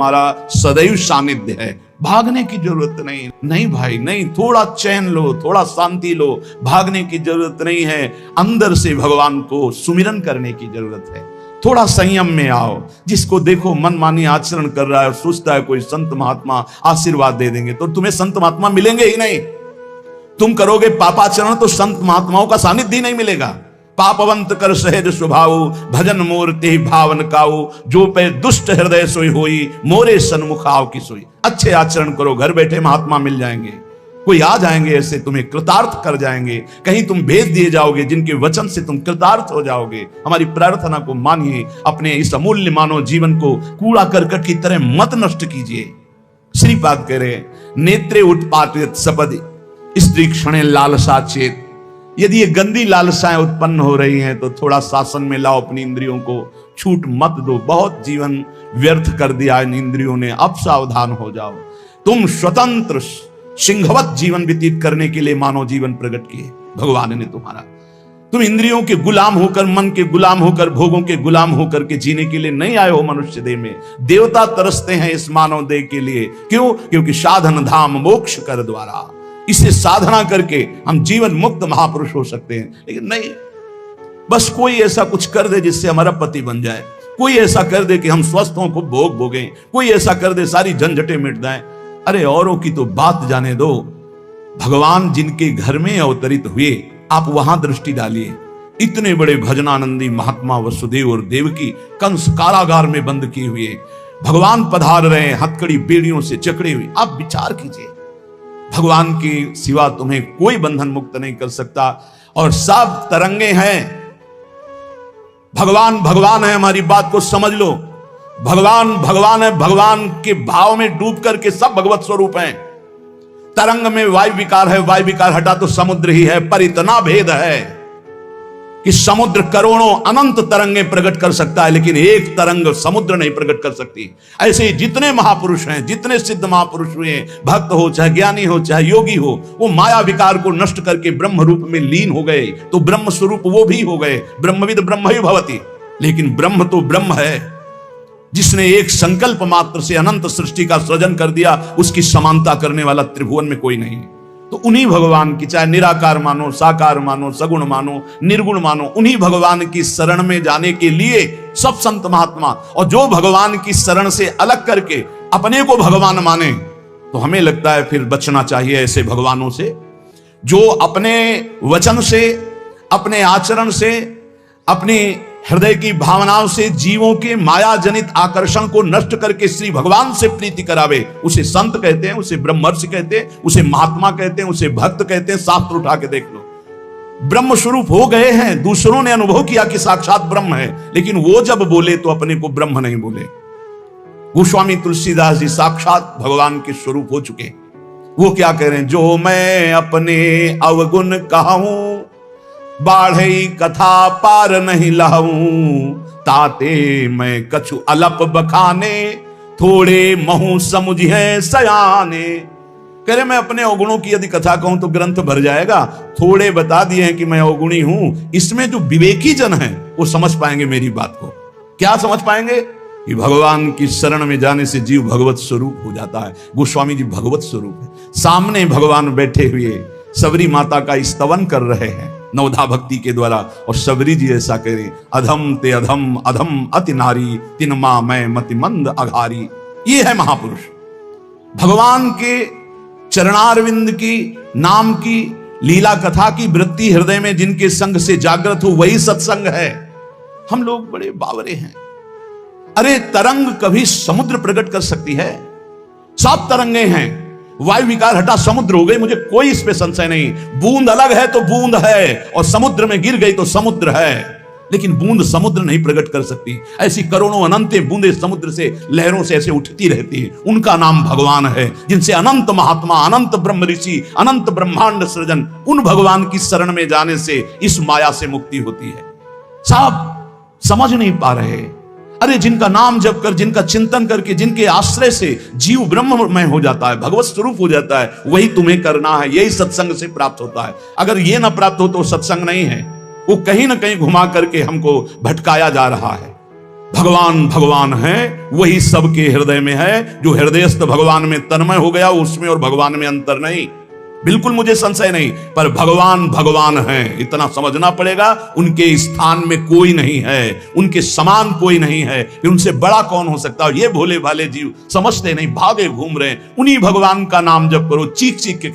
हमारा सदैव सानिध्य है। भागने की जरूरत नहीं। नहीं भाई नहीं, थोड़ा चैन लो, थोड़ा शांति लो, भागने की जरूरत नहीं है। अंदर से भगवान को सुमिरन करने की जरूरत है। थोड़ा संयम में आओ। जिसको देखो मनमानी आचरण कर रहा है, सोचता है कोई संत महात्मा आशीर्वाद दे देंगे, तो तुम्हें संत महात्मा मिलेंगे ही नहीं। तुम करोगे पापाचरण तो संत महात्माओं का सानिध्य ही नहीं मिलेगा। पापवंत कर सहज स्वभाव, भजन मूर्ति भावन काऊ, जो पे दुष्ट हृदय सोई होई, मोरे सन्मुख आव की सोई। अच्छे आचरण करो, घर बैठे महात्मा मिल जाएंगे। कोई आ जाएंगे ऐसे, तुम्हें कृतार्थ कर जाएंगे। कहीं तुम भेज दिए जाओगे जिनके वचन से तुम कृतार्थ हो जाओगे। हमारी प्रार्थना को मानिए। अपने इस अमूल्य मानव जीवन को कूड़ा करकट की तरह मत नष्ट कीजिए। श्रीपाद कह रहे, नेत्रे उत्पाटित सपदि स्त्री क्षणे लालसा चेत। यदि ये गंदी लालसाएं उत्पन्न हो रही हैं तो थोड़ा शासन में लाओ अपनी इंद्रियों को, छूट मत दो। बहुत जीवन व्यर्थ कर दिया इन इंद्रियों ने, अब सावधान हो जाओ। तुम स्वतंत्र सिंहवत जीवन व्यतीत करने के लिए मानव जीवन प्रकट किए भगवान ने तुम्हारा। तुम इंद्रियों के गुलाम होकर, मन के गुलाम होकर, भोगों के गुलाम होकर के जीने के लिए नहीं आए हो मनुष्य देह में। देवता तरसते हैं इस मानव देह के लिए। क्यों? क्योंकि साधन धाम मोक्ष कर द्वारा, इसे साधना करके हम जीवन मुक्त महापुरुष हो सकते हैं। लेकिन नहीं, बस कोई ऐसा कुछ कर दे जिससे हमारा पति बन जाए, कोई ऐसा कर दे कि हम स्वस्थ हों, को भोग भोगें, कोई ऐसा कर दे सारी झंझटें मिट जाएं। अरे औरों की तो बात जाने दो, भगवान जिनके घर में अवतरित हुए आप वहां दृष्टि डालिए। इतने बड़े भजनानंदी महात्मा वसुदेव और देवकी कंस कारागार में बंद किए हुए भगवान पधार रहे हैं, हथकड़ी बेड़ियों से जकड़े हुए। आप विचार कीजिए, भगवान के सिवा तुम्हें कोई बंधन मुक्त नहीं कर सकता। और सब तरंगे हैं। भगवान भगवान है, हमारी बात को समझ लो। भगवान भगवान है, भगवान के भाव में डूब करके सब भगवत स्वरूप हैं। तरंग में वायु विकार है, वायु विकार हटा तो समुद्र ही है। पर इतना भेद है कि समुद्र करोड़ों अनंत तरंगे प्रकट कर सकता है, लेकिन एक तरंग समुद्र नहीं प्रकट कर सकती। ऐसे ही जितने महापुरुष हैं, जितने सिद्ध महापुरुष हुए, भक्त हो चाहे ज्ञानी हो चाहे योगी हो, वो माया विकार को नष्ट करके ब्रह्म रूप में लीन हो गए, तो ब्रह्म स्वरूप वो भी हो गए। ब्रह्मविद ब्रह्म ही भवति। लेकिन ब्रह्म तो ब्रह्म है, जिसने एक संकल्प मात्र से अनंत सृष्टि का सृजन कर दिया। उसकी समानता करने वाला त्रिभुवन में कोई नहीं। तो उन्हीं भगवान की, चाहे निराकार मानो, साकार मानो, सगुण मानो, निर्गुण मानो, उन्हीं भगवान की शरण में जाने के लिए सब संत महात्मा, और जो भगवान की शरण से अलग करके अपने को भगवान माने, तो हमें लगता है फिर बचना चाहिए ऐसे भगवानों से, जो अपने वचन से, अपने आचरण से, अपनी हृदय की भावनाओं से जीवों के माया जनित आकर्षण को नष्ट करके श्री भगवान से प्रीति करावे। उसे संत कहते हैं, उसे ब्रह्मर्षि कहते हैं, उसे महात्मा कहते हैं, उसे भक्त कहते हैं। शास्त्र उठा के देख लो, ब्रह्म स्वरूप हो गए हैं। दूसरों ने अनुभव किया कि साक्षात ब्रह्म है, लेकिन वो जब बोले तो अपने को ब्रह्म नहीं बोले। गोस्वामी तुलसीदास जी साक्षात भगवान के स्वरूप हो चुके। वो क्या कह रहे हैं? जो मैं अपने अवगुण कहूं, बाढ़ई कथा पार नहीं लाऊं, ताते मैं कछु अलप बखाने, थोड़े महू समुझे सयाने। कह रहे मैं अपने अवगुणों की यदि कथा कहूं तो ग्रंथ भर जाएगा। थोड़े बता दिए हैं कि मैं अवगुणी हूं। इसमें जो विवेकी जन है वो समझ पाएंगे मेरी बात को। क्या समझ पाएंगे? कि भगवान की शरण में जाने से जीव भगवत स्वरूप हो जाता है। गोस्वामी जी भगवत स्वरूप है। सामने भगवान बैठे हुए सबरी माता का स्तवन कर रहे हैं नवधा भक्ति के द्वारा। और सबरी जी ऐसा करें, अधम ते अधम, अधम अति नारी, तिनमा मैं मति मंद अघारी। ये है महापुरुष। भगवान के चरणारविंद की नाम की लीला कथा की वृत्ति हृदय में जिनके संग से जागृत हो, वही सत्संग है। हम लोग बड़े बावरे हैं। अरे तरंग कभी समुद्र प्रकट कर सकती है? सब तरंगे हैं। वायु विकार हटा समुद्र हो गई, मुझे कोई इस पे संशय नहीं। बूंद अलग है तो बूंद है, और समुद्र में गिर गई तो समुद्र है। लेकिन बूंद समुद्र नहीं प्रकट कर सकती। ऐसी करोड़ों अनंत बूंदे समुद्र से, लहरों से ऐसे उठती रहती है। उनका नाम भगवान है, जिनसे अनंत महात्मा, अनंत ब्रह्म ऋषि, अनंत ब्रह्मांड सृजन, उन भगवान की शरण में जाने से इस माया से मुक्ति होती है। साहब समझ नहीं पा रहे। अरे जिनका नाम जप कर, जिनका चिंतन करके, जिनके आश्रय से जीव ब्रह्ममय हो जाता है, भगवत स्वरूप हो जाता है, वही तुम्हें करना है। यही सत्संग से प्राप्त होता है। अगर ये ना प्राप्त हो तो सत्संग नहीं है। वो कहीं ना कहीं घुमा करके हमको भटकाया जा रहा है। भगवान भगवान है, वही सबके हृदय में है। जो हृदयस्थ भगवान में तन्मय हो गया, उसमें और भगवान में अंतर नहीं, बिल्कुल मुझे संशय नहीं। पर भगवान भगवान है, इतना समझना पड़ेगा। उनके स्थान में कोई नहीं है, उनके समान कोई नहीं है, फिर उनसे बड़ा कौन हो सकता है। ये भोले भाले जीव समझते नहीं, भागे घूम रहे हैं। उन्हीं भगवान का नाम जप करो, चीख चीख के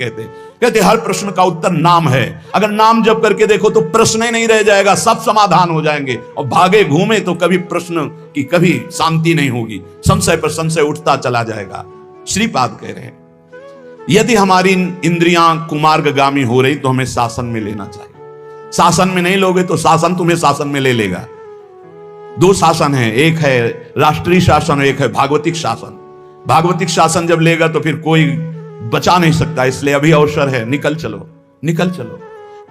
कहते हर प्रश्न का उत्तर नाम है। अगर नाम जप करके देखो तो प्रश्न ही नहीं रह जाएगा, सब समाधान हो जाएंगे। और भागे घूमे तो कभी प्रश्न की कभी शांति नहीं होगी, संशय पर संशय उठता चला जाएगा। श्रीपाद कह रहे हैं, यदि हमारी इंद्रियां कुमार्गगामी हो रही तो हमें शासन में लेना चाहिए। शासन में नहीं लोगे तो शासन तुम्हें शासन में ले लेगा। दो शासन है, एक है राष्ट्रीय शासन, एक है भागवतिक शासन। भागवतिक शासन जब लेगा तो फिर कोई बचा नहीं सकता, इसलिए अभी अवसर है, निकल चलो निकल चलो।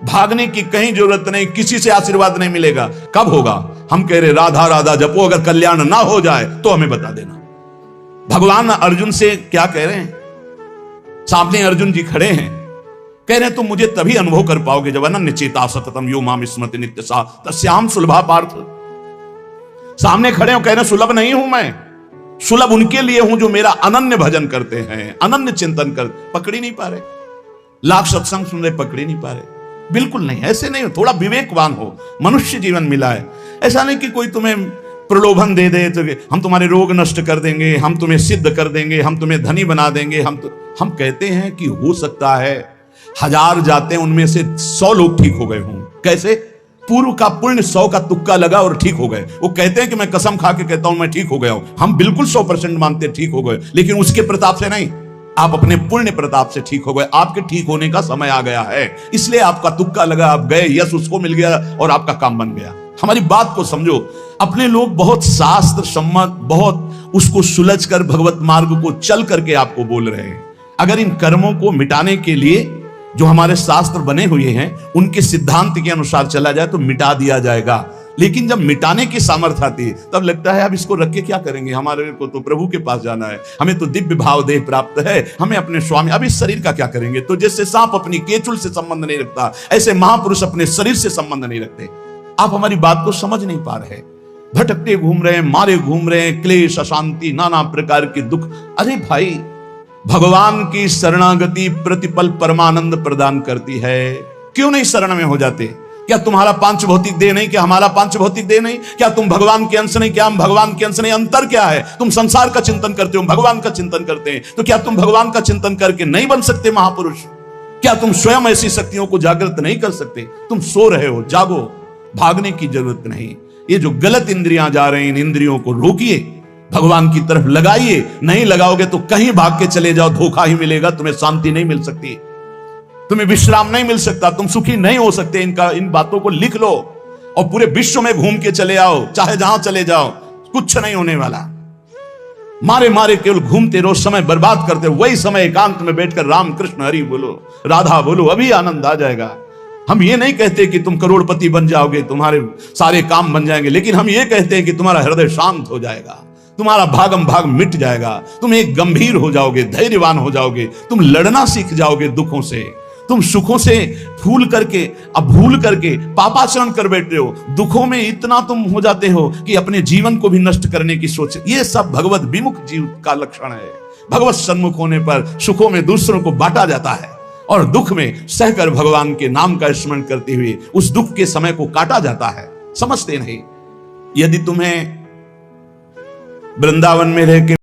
भागने की कहीं जरूरत नहीं, किसी से आशीर्वाद नहीं मिलेगा। कब होगा? हम कह रहे राधा राधा जपो, अगर कल्याण ना हो जाए तो हमें बता देना। भगवान अर्जुन से क्या कह रहे हैं? सामने अर्जुन जी खड़े हैं, कह रहे हैं तुम मुझे तभी अनुभव कर पाओगे जब अनन्य चेता सततम यो माम स्मृति नित्य सा तस्याम सुलभा पार्थ। सामने खड़े हो, कह रहे सुलभ नहीं हूं मैं, सुलभ उनके लिए हूं जो मेरा अनन्य भजन करते हैं, अनन्य चिंतन कर। पकड़ी नहीं पा रहे, लाख सत्संग सुन रहे, पकड़ी नहीं पा रहे। बिल्कुल नहीं, ऐसे नहीं हो। थोड़ा विवेकवान हो, मनुष्य जीवन मिला है। ऐसा नहीं कि कोई तुम्हें प्रलोभन दे दे तो हम तुम्हारे रोग नष्ट कर देंगे, हम तुम्हें सिद्ध कर देंगे, हम तुम्हें धनी बना देंगे। हम कहते हैं कि हो सकता है 1000 जाते हैं, उनमें से 100 लोग ठीक हो गए हों। कैसे? पूर्व का पुण्य 100 का तुक्का लगा और ठीक हो गए। वो कहते हैं कि मैं कसम खा के कहता हूं मैं ठीक हो गया हूं। हम बिल्कुल 100% मानते ठीक हो गए, लेकिन उसके प्रताप से नहीं, आप अपने पुण्य प्रताप से ठीक हो गए। आपके ठीक होने का समय आ गया है, इसलिए आपका तुक्का लगा, आप गए, यश उसको मिल गया और आपका काम बन गया। हमारी बात को समझो। अपने लोग बहुत शास्त्र सम्मत, बहुत उसको सुलझ कर भगवत मार्ग को चल करके आपको बोल रहे हैं। अगर इन कर्मों को मिटाने के लिए जो हमारे शास्त्र बने हुए हैं उनके सिद्धांत के अनुसार चला जाए तो मिटा दिया जाएगा। लेकिन जब मिटाने की सामर्थ्य आती है तब लगता है अब इसको रख के क्या करेंगे, हमारे को तो प्रभु के पास जाना है, हमें तो दिव्य भाव देह प्राप्त है, हमें अपने स्वामी, अब इस शरीर का क्या करेंगे। तो जैसे सांप अपनी केचुल से संबंध नहीं रखता, ऐसे महापुरुष अपने शरीर से संबंध नहीं रखते। आप हमारी बात को समझ नहीं पा रहे, भटकते घूम रहे हैं, मारे घूम रहे हैं, क्लेश, अशांति, नाना प्रकार के दुख। अरे भाई, भगवान की शरणागति प्रतिपल परमानंद प्रदान करती है। क्यों नहीं शरण में हो जाते? क्या तुम्हारा पांच भौतिक देह नहीं? क्या हमारा पांच भौतिक देह नहीं? क्या तुम भगवान के अंश नहीं? क्या हम भगवान के अंश नहीं? अंतर क्या है? तुम संसार का चिंतन करते हो, भगवान का चिंतन करते हैं, तो क्या तुम भगवान का चिंतन करके नहीं बन सकते महापुरुष? क्या तुम स्वयं ऐसी शक्तियों को जागृत नहीं कर सकते? तुम सो रहे हो, जागो, भागने की जरूरत नहीं। ये जो गलत इंद्रियां जा रही हैं, इन इंद्रियों को रोकिए, भगवान की तरफ लगाइए। नहीं लगाओगे तो कहीं भाग के चले जाओ, धोखा ही मिलेगा, तुम्हें शांति नहीं मिल सकती, तुम्हें विश्राम नहीं मिल सकता, तुम सुखी नहीं हो सकते। इन बातों को लिख लो और पूरे विश्व में घूम के चले आओ, चाहे जहां चले जाओ, कुछ नहीं होने वाला। मारे मारे केवल घूमते रहो, समय बर्बाद करते रहो। वही समय एकांत में बैठकर राम कृष्ण हरि बोलो, राधा बोलो, अभी आनंद आ जाएगा। हम ये नहीं कहते कि तुम करोड़पति बन जाओगे, तुम्हारे सारे काम बन जाएंगे, लेकिन हम ये कहते हैं कि तुम्हारा हृदय शांत हो जाएगा, तुम्हारा भागम भाग मिट जाएगा, तुम एक गंभीर हो जाओगे, धैर्यवान हो जाओगे, तुम लड़ना सीख जाओगे दुखों से, तुम सुखों से भूल करके पापाचरण कर बैठे हो। दुखों में इतना तुम हो जाते हो कि अपने जीवन को भी नष्ट करने की सोच। ये सब भगवत विमुख जीव का लक्षण है। भगवत सन्मुख होने पर सुखों में दूसरों को बांटा जाता है और दुख में सहकर भगवान के नाम का स्मरण करते हुए उस दुख के समय को काटा जाता है। समझते नहीं। यदि तुम्हें वृंदावन में रह के